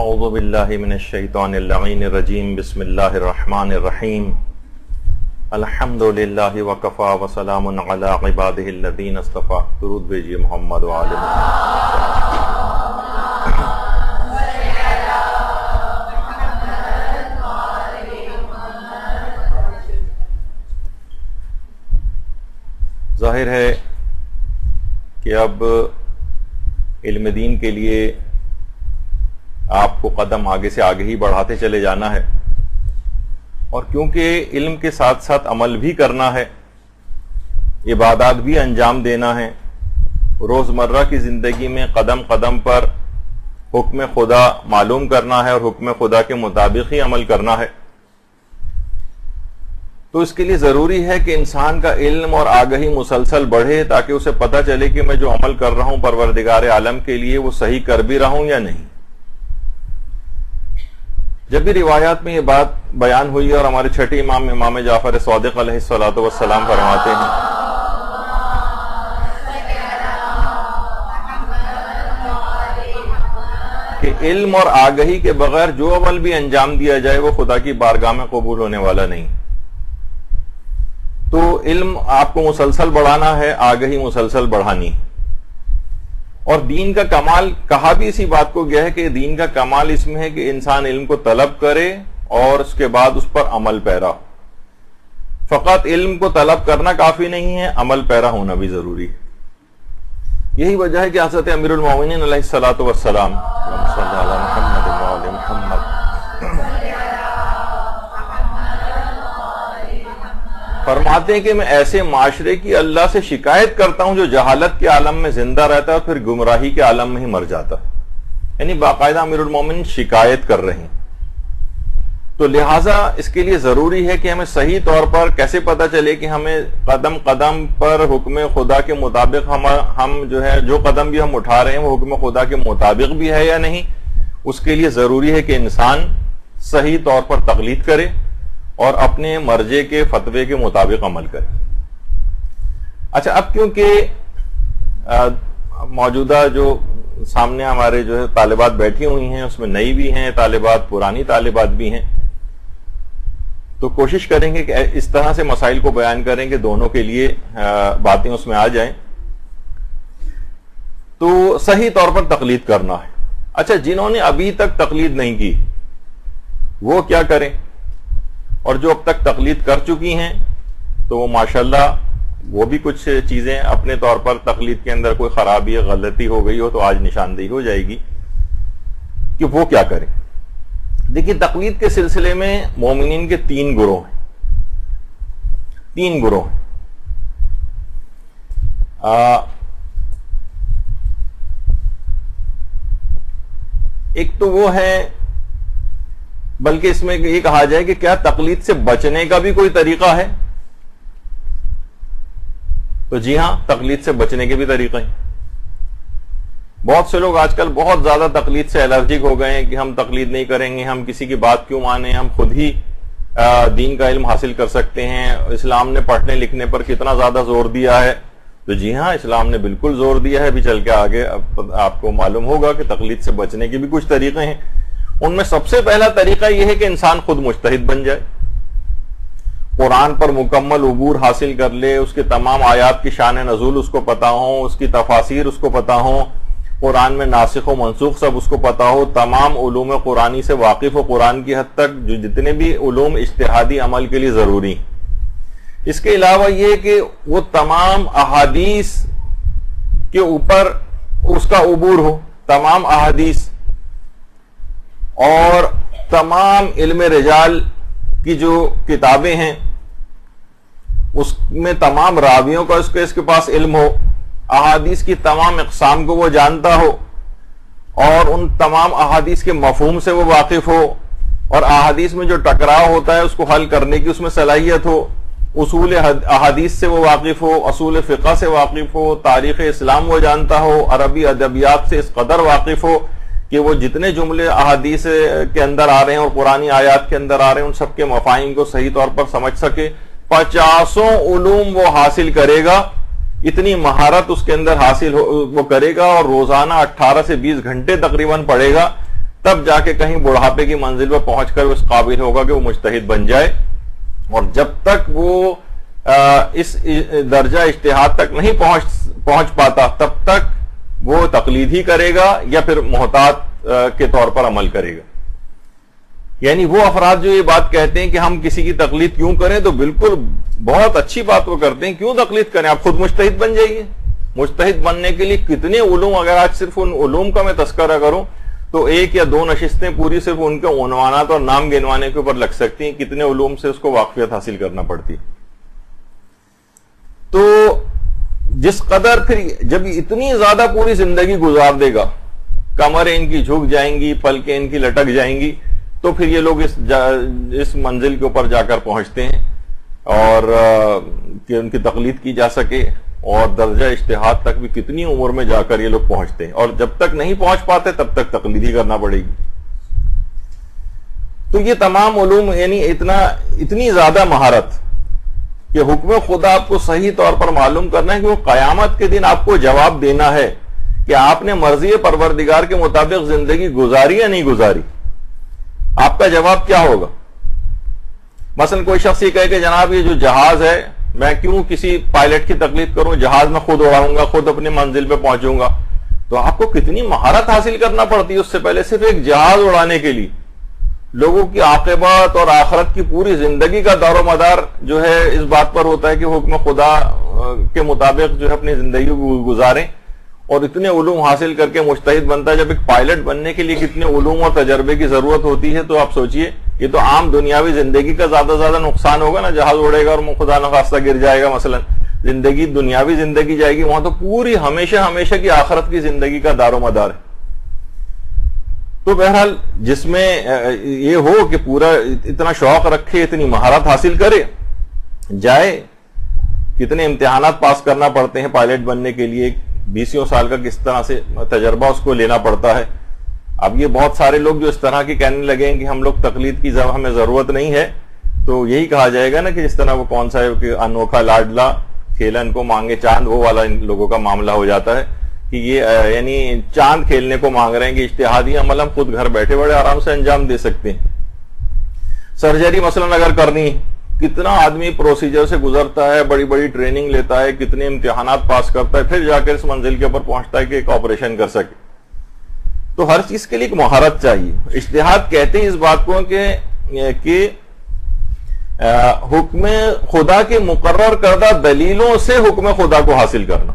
اعوذ باللہ من الشیطان اللعین الرجیم بسم اللہ الرحمن الرحیم الحمد للہ وکفا وسلام علی عبادہ الذین اصطفیٰ. درود بھیجیے محمد وآل محمد. ظاہر ہے کہ اب علم دین کے لیے آپ کو قدم آگے سے آگے ہی بڑھاتے چلے جانا ہے، اور کیونکہ علم کے ساتھ ساتھ عمل بھی کرنا ہے، عبادات بھی انجام دینا ہے، روزمرہ کی زندگی میں قدم قدم پر حکم خدا معلوم کرنا ہے اور حکم خدا کے مطابق ہی عمل کرنا ہے، تو اس کے لیے ضروری ہے کہ انسان کا علم اور آگہی مسلسل بڑھے، تاکہ اسے پتہ چلے کہ میں جو عمل کر رہا ہوں پروردگار عالم کے لیے وہ صحیح کر بھی رہا ہوں یا نہیں. جب بھی روایات میں یہ بات بیان ہوئی اور ہمارے چھٹے امام جعفر صادق علیہ الصلوۃ والسلام فرماتے ہیں کہ علم اور آگہی کے بغیر جو عمل بھی انجام دیا جائے وہ خدا کی بارگاہ میں قبول ہونے والا نہیں. تو علم آپ کو مسلسل بڑھانا ہے، آگہی مسلسل بڑھانی. اور دین کا کمال کہا بھی اسی بات کو گیا ہے کہ دین کا کمال اس میں ہے کہ انسان علم کو طلب کرے اور اس کے بعد اس پر عمل پیرا ہو. فقط علم کو طلب کرنا کافی نہیں ہے، عمل پیرا ہونا بھی ضروری ہے. یہی وجہ ہے کہ حضرت امیر المومنین علیہ الصلوۃ والسلام فرماتے ہیں کہ میں ایسے معاشرے کی اللہ سے شکایت کرتا ہوں جو جہالت کے عالم میں زندہ رہتا ہے اور پھر گمراہی کے عالم میں ہی مر جاتا ہے. یعنی باقاعدہ امیر المومنین شکایت کر رہے ہیں. تو لہٰذا اس کے لیے ضروری ہے کہ ہمیں صحیح طور پر کیسے پتہ چلے کہ ہمیں قدم قدم پر حکم خدا کے مطابق ہم جو ہے جو قدم بھی ہم اٹھا رہے ہیں وہ حکم خدا کے مطابق بھی ہے یا نہیں. اس کے لیے ضروری ہے کہ انسان صحیح طور پر تقلید کرے اور اپنے مرجے کے فتوے کے مطابق عمل کرے. اچھا، اب کیونکہ موجودہ جو سامنے ہمارے جو ہے طالبات بیٹھی ہوئی ہیں اس میں نئی بھی ہیں طالبات، پرانی طالبات بھی ہیں، تو کوشش کریں گے کہ اس طرح سے مسائل کو بیان کریں کہ دونوں کے لیے باتیں اس میں آ جائیں. تو صحیح طور پر تقلید کرنا ہے. اچھا، جنہوں نے ابھی تک تقلید نہیں کی وہ کیا کریں، اور جو اب تک تقلید کر چکی ہیں تو وہ ماشاءاللہ وہ بھی کچھ چیزیں اپنے طور پر تقلید کے اندر کوئی خرابی غلطی ہو گئی ہو تو آج نشاندہی ہو جائے گی کہ وہ کیا کریں. دیکھیے، تقلید کے سلسلے میں مومنین کے تین گروہ ہیں. ایک تو وہ ہے، بلکہ اس میں یہ کہا جائے کہ کیا تقلید سے بچنے کا بھی کوئی طریقہ ہے؟ تو جی ہاں، تقلید سے بچنے کے بھی طریقے ہیں. بہت سے لوگ آج کل بہت زیادہ تقلید سے الرجک ہو گئے ہیں کہ ہم تقلید نہیں کریں گے، ہم کسی کی بات کیوں مانیں، ہم خود ہی دین کا علم حاصل کر سکتے ہیں. اسلام نے پڑھنے لکھنے پر کتنا زیادہ زور دیا ہے. تو جی ہاں، اسلام نے بالکل زور دیا ہے. ابھی چل کے آگے آپ کو معلوم ہوگا کہ تقلید سے بچنے کے بھی کچھ طریقے ہیں. ان میں سب سے پہلا طریقہ یہ ہے کہ انسان خود مجتہد بن جائے، قرآن پر مکمل عبور حاصل کر لے، اس کے تمام آیات کی شان نزول اس کو پتا ہوں، اس کی تفاسیر اس کو پتا ہوں، قرآن میں ناسخ و منسوخ سب اس کو پتا ہو، تمام علوم قرآنی سے واقف ہو، قرآن کی حد تک جو جتنے بھی علوم اجتہادی عمل کے لیے ضروری. اس کے علاوہ یہ کہ وہ تمام احادیث کے اوپر اس کا عبور ہو، تمام احادیث اور تمام علم رجال کی جو کتابیں ہیں اس میں تمام راویوں کا اس کے پاس علم ہو، احادیث کی تمام اقسام کو وہ جانتا ہو اور ان تمام احادیث کے مفہوم سے وہ واقف ہو، اور احادیث میں جو ٹکراؤ ہوتا ہے اس کو حل کرنے کی اس میں صلاحیت ہو، اصول احادیث سے وہ واقف ہو، اصول فقہ سے واقف ہو، تاریخ اسلام وہ جانتا ہو، عربی ادبیات سے اس قدر واقف ہو کہ وہ جتنے جملے احادیث کے اندر آ رہے ہیں اور قرآنی آیات کے اندر آ رہے ہیں ان سب کے مفاہیم کو صحیح طور پر سمجھ سکے. 50 علوم وہ حاصل کرے گا، اتنی مہارت اس کے اندر حاصل وہ کرے گا، اور روزانہ 18 سے 20 گھنٹے تقریباً پڑھے گا تب جا کے کہیں بڑھاپے کی منزل پر پہنچ کر اس قابل ہوگا کہ وہ مجتہد بن جائے. اور جب تک وہ اس درجہ اجتہاد تک نہیں پہنچ پاتا تب تک وہ تقلید ہی کرے گا یا پھر محتاط کے طور پر عمل کرے گا. یعنی وہ افراد جو یہ بات کہتے ہیں کہ ہم کسی کی تقلید کیوں کریں، تو بالکل بہت اچھی بات وہ کرتے ہیں. کیوں تقلید کریں؟ آپ خود مجتہد بن جائیے. مجتہد بننے کے لیے کتنے علوم، اگر آج صرف ان علوم کا میں تذکرہ کروں تو 1 یا 2 نشستیں پوری صرف ان کے عنوانات اور نام گنوانے کے اوپر لگ سکتی ہیں. کتنے علوم سے اس کو واقفیت حاصل کرنا پڑتی. تو جس قدر پھر جب اتنی زیادہ پوری زندگی گزار دے گا، کمریں ان کی جھک جائیں گی، پلکیں ان کی لٹک جائیں گی، تو پھر یہ لوگ اس منزل کے اوپر جا کر پہنچتے ہیں اور کہ ان کی تقلید کی جا سکے. اور درجہ اجتہاد تک بھی کتنی عمر میں جا کر یہ لوگ پہنچتے ہیں، اور جب تک نہیں پہنچ پاتے تب تک تقلید ہی کرنا پڑے گی. تو یہ تمام علوم یعنی اتنی زیادہ مہارت کہ حکم خدا آپ کو صحیح طور پر معلوم کرنا ہے کہ وہ قیامت کے دن آپ کو جواب دینا ہے کہ آپ نے مرضی پروردگار کے مطابق زندگی گزاری یا نہیں گزاری. آپ کا جواب کیا ہوگا؟ مثلا کوئی شخص یہ کہے کہ جناب یہ جو جہاز ہے، میں کیوں کسی پائلٹ کی تقلید کروں، جہاز میں خود اڑاؤں گا، خود اپنی منزل پہ پہنچوں گا. تو آپ کو کتنی مہارت حاصل کرنا پڑتی ہے اس سے پہلے. صرف ایک جہاز اڑانے کے لیے لوگوں کی عاقبت اور آخرت کی پوری زندگی کا دار و مدار جو ہے اس بات پر ہوتا ہے کہ حکم خدا کے مطابق جو ہے اپنی زندگی کو گزاریں. اور اتنے علوم حاصل کر کے مجتہد بنتا ہے. جب ایک پائلٹ بننے کے لیے کتنے علوم اور تجربے کی ضرورت ہوتی ہے، تو آپ سوچئے یہ تو عام دنیاوی زندگی کا زیادہ نقصان ہوگا نا. جہاز اڑے گا اور خدا نخواستہ گر جائے گا مثلا، زندگی دنیاوی زندگی جائے گی. وہاں تو پوری ہمیشہ کی آخرت کی زندگی کا دار و مدار ہے. تو بہرحال جس میں یہ ہو کہ پورا اتنا شوق رکھے، اتنی مہارت حاصل کرے، جائے. کتنے امتحانات پاس کرنا پڑتے ہیں پائلٹ بننے کے لیے، 20 سال کا کس طرح سے تجربہ اس کو لینا پڑتا ہے. اب یہ بہت سارے لوگ جو اس طرح کی کہنے لگے ہیں کہ ہم لوگ تقلید کی ہمیں ضرورت نہیں ہے، تو یہی کہا جائے گا نا کہ جس طرح وہ کون سا ہے کہ انوکھا لاڈلا کھیلن کو مانگے چاند، وہ والا ان لوگوں کا معاملہ ہو جاتا ہے کہ یہ یعنی چاند کھیلنے کو مانگ رہے ہیں کہ اجتہادی عمل ہم خود گھر بیٹھے بڑے آرام سے انجام دے سکتے ہیں. سرجری مثلا اگر کرنی، کتنا آدمی پروسیجر سے گزرتا ہے، بڑی بڑی ٹریننگ لیتا ہے، کتنے امتحانات پاس کرتا ہے، پھر جا کر اس منزل کے اوپر پہنچتا ہے کہ ایک آپریشن کر سکے. تو ہر چیز کے لیے ایک مہارت چاہیے. اجتہاد کہتے ہیں اس بات کو کہ حکم خدا کے مقرر کردہ دلیلوں سے حکم خدا کو حاصل کرنا.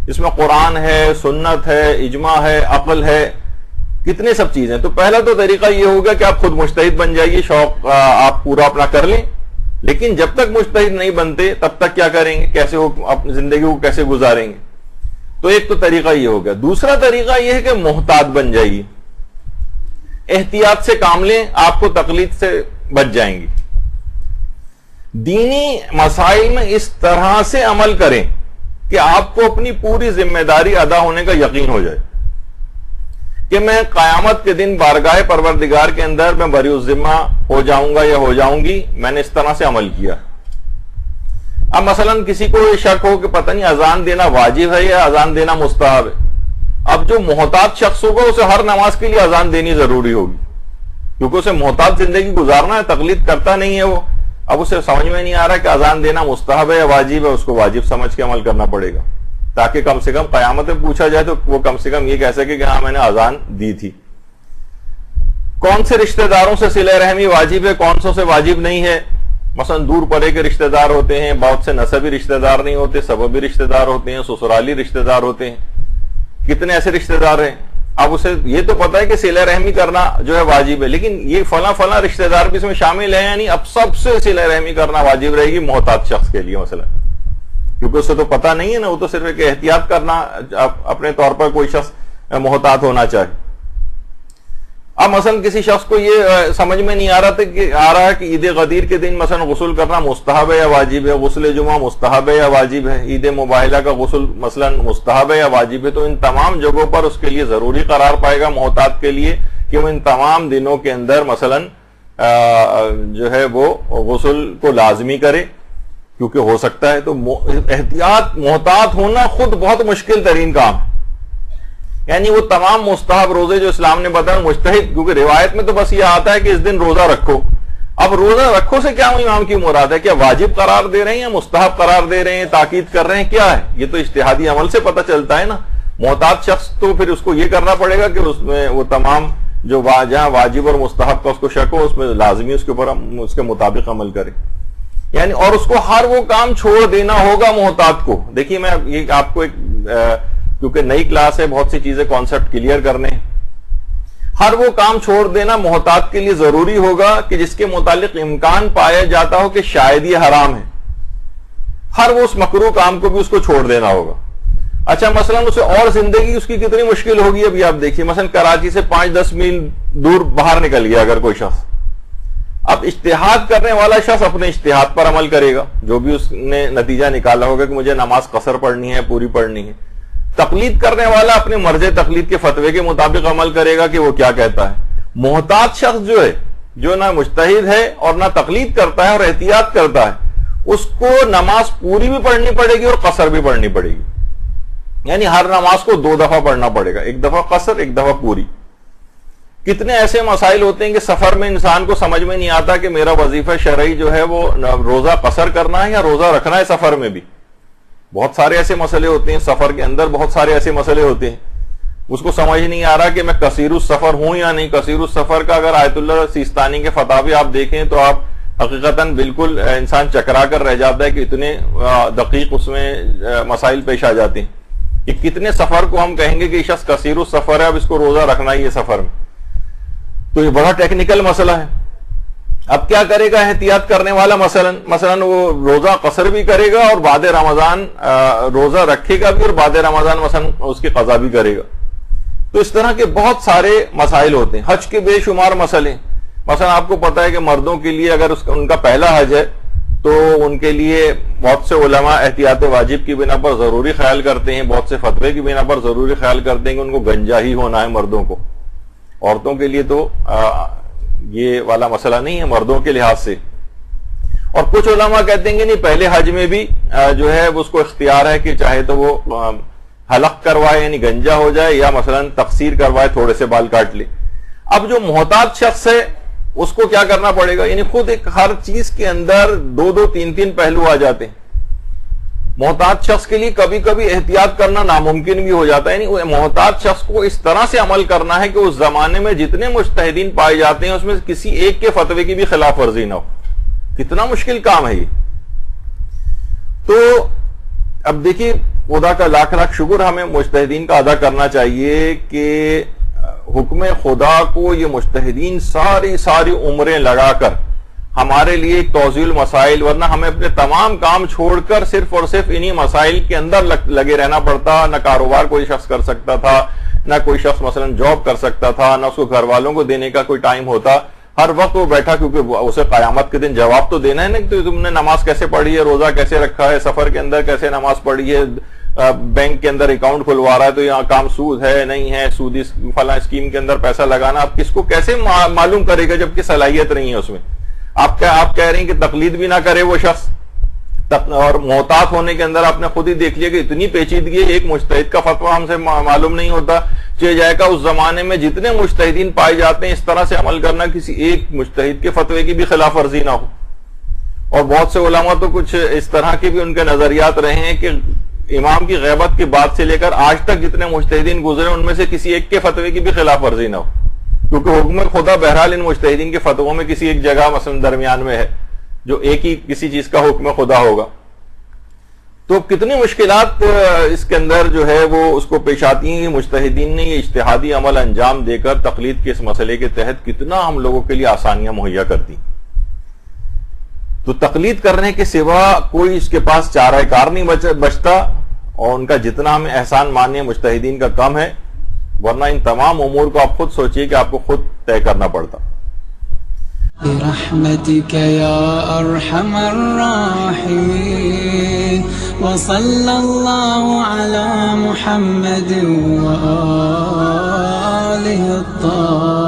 اس میں قرآن ہے، سنت ہے، اجماع ہے، عقل ہے، کتنے سب چیزیں. تو پہلا تو طریقہ یہ ہوگا کہ آپ خود مجتہد بن جائیے، شوق آپ پورا اپنا کر لیں. لیکن جب تک مجتہد نہیں بنتے تب تک کیا کریں گے؟ کیسے اپنی زندگی کو کیسے گزاریں گے؟ تو ایک تو طریقہ یہ ہو گیا. دوسرا طریقہ یہ ہے کہ محتاط بن جائیے، احتیاط سے کام لیں، آپ کو تقلید سے بچ جائیں گی. دینی مسائل میں اس طرح سے عمل کریں کہ آپ کو اپنی پوری ذمہ داری ادا ہونے کا یقین ہو جائے کہ میں قیامت کے دن بارگاہ پروردگار کے اندر میں بری الذمہ ہو جاؤں گا یا ہو جاؤں گی، میں نے اس طرح سے عمل کیا. اب مثلا کسی کو یہ شک ہو کہ پتہ نہیں اذان دینا واجب ہے یا اذان دینا مستحب ہے. اب جو محتاط شخص ہوگا اسے ہر نماز کے لیے اذان دینی ضروری ہوگی، کیونکہ اسے محتاط زندگی گزارنا ہے، تقلید کرتا نہیں ہے وہ. اب اسے سمجھ میں نہیں آ رہا کہ اذان دینا مستحب ہے یا واجب ہے، اس کو واجب سمجھ کے عمل کرنا پڑے گا تاکہ کم سے کم قیامت میں پوچھا جائے تو وہ کم سے کم یہ کہہ سکے کہ ہاں میں نے اذان دی تھی. کون سے رشتہ داروں سے صلہ رحمی واجب ہے، کون سو سے واجب نہیں ہے. مثلا دور پرے کے رشتہ دار ہوتے ہیں، بہت سے نسبی رشتہ دار نہیں ہوتے، سببی رشتہ دار ہوتے ہیں، سسرالی رشتہ دار ہوتے ہیں. کتنے ایسے رشتہ دار ہیں، اب اسے یہ تو پتا ہے کہ صلہ رحمی کرنا جو ہے واجب ہے، لیکن یہ فلاں رشتہ دار بھی اس میں شامل ہیں، یعنی اب سب سے صلہ رحمی کرنا واجب رہے گی محتاط شخص کے لیے مثلا، کیونکہ اسے تو پتا نہیں ہے نا. وہ تو صرف ایک احتیاط کرنا اپنے طور پر کوئی شخص محتاط ہونا چاہے. اب مثلا کسی شخص کو یہ سمجھ میں نہیں آ رہا ہے کہ عید غدیر کے دن مثلا غسل کرنا مستحب ہے یا واجب ہے، غسل جمعہ مستحب ہے یا واجب ہے، عید مباہلہ کا غسل مثلا مستحب ہے یا واجب ہے. تو ان تمام جگہوں پر اس کے لیے ضروری قرار پائے گا محتاط کے لیے کہ وہ ان تمام دنوں کے اندر مثلا جو ہے وہ غسل کو لازمی کرے، کیونکہ ہو سکتا ہے. تو محتاط ہونا خود بہت مشکل ترین کام. یعنی وہ تمام مستحب روزے جو اسلام نے بتایا مجتہد، کیونکہ روایت میں تو بس یہ آتا ہے کہ اس دن روزہ رکھو. اب روزہ رکھو سے کیا امام کی مراد ہے؟ کیا واجب قرار دے رہے ہیں یا مستحب قرار دے رہے ہیں، تاکید کر رہے ہیں، کیا ہے؟ یہ تو اجتہادی عمل سے پتہ چلتا ہے نا. محتاط شخص تو پھر اس کو یہ کرنا پڑے گا کہ اس میں وہ تمام جو جہاں واجب اور مستحب کا اس کو شک ہو، اس میں لازمی اس کے اوپر اس کے مطابق عمل کرے. یعنی اور اس کو ہر وہ کام چھوڑ دینا ہوگا محتاط کو. دیکھیے میں یہ آپ کو ایک کیونکہ نئی کلاس ہے، بہت سی چیزیں کانسیپٹ کلیئر کرنے. ہر وہ کام چھوڑ دینا محتاط کے لیے ضروری ہوگا کہ جس کے متعلق امکان پایا جاتا ہو کہ شاید یہ حرام ہے. ہر وہ اس مکروہ کام کو بھی اس کو چھوڑ دینا ہوگا. اچھا مثلا اسے اور زندگی اس کی کتنی مشکل ہوگی ابھی آپ دیکھیے. مثلا کراچی سے 5-10 میل دور باہر نکل گیا اگر کوئی شخص، اب اجتہاد کرنے والا شخص اپنے اجتہاد پر عمل کرے گا، جو بھی اس نے نتیجہ نکالا ہوگا کہ مجھے نماز قصر پڑھنی ہے، پوری پڑھنی ہے. تقلید کرنے والا اپنے مرض تقلید کے فتوے کے مطابق عمل کرے گا کہ وہ کیا کہتا ہے. محتاط شخص جو ہے، جو نہ مجتہد ہے اور نہ تقلید کرتا ہے اور احتیاط کرتا ہے، اس کو نماز پوری بھی پڑھنی پڑے گی اور قصر بھی پڑھنی پڑے گی. یعنی ہر نماز کو 2 دفعہ پڑھنا پڑے گا، 1 دفعہ قصر، 1 دفعہ پوری. کتنے ایسے مسائل ہوتے ہیں کہ سفر میں انسان کو سمجھ میں نہیں آتا کہ میرا وظیفہ شرعی جو ہے وہ روزہ قصر کرنا ہے یا روزہ رکھنا ہے. سفر میں بھی بہت سارے ایسے مسئلے ہوتے ہیں، سفر کے اندر بہت سارے ایسے مسئلے ہوتے ہیں، اس کو سمجھ نہیں آ رہا کہ میں کثیر السفر ہوں یا نہیں. کثیر السفر کا اگر آیت اللہ سیستانی کے فتاوی آپ دیکھیں تو آپ حقیقتاً بالکل انسان چکرا کر رہ جاتا ہے کہ اتنے دقیق اس میں مسائل پیش آ جاتے ہیں کہ کتنے سفر کو ہم کہیں گے کہ یہ شخص کثیر السفر ہے، اب اس کو روزہ رکھنا ہی ہے سفر میں. تو یہ بڑا ٹیکنیکل مسئلہ ہے. اب کیا کرے گا احتیاط کرنے والا؟ مثلا وہ روزہ قصر بھی کرے گا اور بعد رمضان روزہ رکھے گا بھی اور بعد رمضان مثلا اس کی قضا بھی کرے گا. تو اس طرح کے بہت سارے مسائل ہوتے ہیں. حج کے بے شمار مسئلے. مثلا آپ کو پتا ہے کہ مردوں کے لیے اگر ان کا پہلا حج ہے تو ان کے لیے بہت سے علماء احتیاط واجب کی بنا پر ضروری خیال کرتے ہیں، بہت سے فتوے کی بنا پر ضروری خیال کرتے ہیں کہ ان کو گنجا ہی ہونا ہے مردوں کو. عورتوں کے لیے تو یہ والا مسئلہ نہیں ہے مردوں کے لحاظ سے. اور کچھ علماء کہتے ہیں کہ نہیں، پہلے حج میں بھی جو ہے اس کو اختیار ہے کہ چاہے تو وہ حلق کروائے یعنی گنجا ہو جائے، یا مثلا تقصیر کروائے، تھوڑے سے بال کاٹ لے. اب جو محتاط شخص ہے اس کو کیا کرنا پڑے گا؟ یعنی خود ایک ہر چیز کے اندر 2-2 3-3 پہلو آ جاتے ہیں. محتاط شخص کے لیے کبھی کبھی احتیاط کرنا ناممکن بھی ہو جاتا ہے. یعنی محتاط شخص کو اس طرح سے عمل کرنا ہے کہ اس زمانے میں جتنے مجتہدین پائے جاتے ہیں اس میں کسی ایک کے فتوے کی بھی خلاف ورزی نہ ہو. کتنا مشکل کام ہے یہ. تو اب دیکھیے، خدا کا لاکھ لاکھ شکر ہمیں مجتہدین کا ادا کرنا چاہیے کہ حکم خدا کو یہ مجتہدین ساری عمریں لگا کر ہمارے لیے ایک توضیح المسائل، ورنہ ہمیں اپنے تمام کام چھوڑ کر صرف اور صرف انہی مسائل کے اندر لگے رہنا پڑتا. نہ کاروبار کوئی شخص کر سکتا تھا، نہ کوئی شخص مثلا جاب کر سکتا تھا، نہ اس کو گھر والوں کو دینے کا کوئی ٹائم ہوتا. ہر وقت وہ بیٹھا، کیونکہ اسے قیامت کے دن جواب تو دینا ہے نا کہ تم نے نماز کیسے پڑھی ہے، روزہ کیسے رکھا ہے، سفر کے اندر کیسے نماز پڑھی ہے، بینک کے اندر اکاؤنٹ کھلوا رہا ہے تو یہاں کام سود ہے نہیں ہے، سودی فلاں اسکیم کے اندر پیسہ لگانا. آپ کس کو کیسے معلوم کرے گا جبکہ صلاحیت نہیں ہے اس میں؟ آپ کہہ رہے ہیں کہ تقلید بھی نہ کرے وہ شخص. اور محتاط ہونے کے اندر آپ نے خود ہی دیکھ لیا کہ اتنی پیچیدگی، ایک مجتہد کا فتویٰ ہم سے معلوم نہیں ہوتا. چاہے جائے گا اس زمانے میں جتنے مجتہدین پائے جاتے ہیں، اس طرح سے عمل کرنا کسی ایک مجتہد کے فتوے کی بھی خلاف ورزی نہ ہو. اور بہت سے علماء تو کچھ اس طرح کے بھی ان کے نظریات رہے ہیں کہ امام کی غیبت کے بعد سے لے کر آج تک جتنے مجتہدین گزرے ان میں سے کسی ایک کے فتوے کی بھی خلاف ورزی نہ ہو. کیونکہ حکم خدا بہرحال ان مجتہدین کے فتووں میں کسی ایک جگہ مثلا درمیان میں ہے جو ایک ہی کسی چیز کا حکم خدا ہوگا. تو کتنی مشکلات اس کے اندر جو ہے وہ اس کو پیش آتی ہیں. مجتہدین نے یہ اجتہادی عمل انجام دے کر تقلید کے اس مسئلے کے تحت کتنا ہم لوگوں کے لیے آسانیاں مہیا کر دی. تو تقلید کرنے کے سوا کوئی اس کے پاس چارہ کار نہیں بچتا، اور ان کا جتنا ہمیں احسان مانیے مجتہدین کا کم ہے، ورنہ ان تمام امور کو آپ خود سوچئے کہ آپ کو خود طے کرنا پڑتا. برحمتك يا أرحم الراحمين وصلى الله على محمد وآله الطاهرين.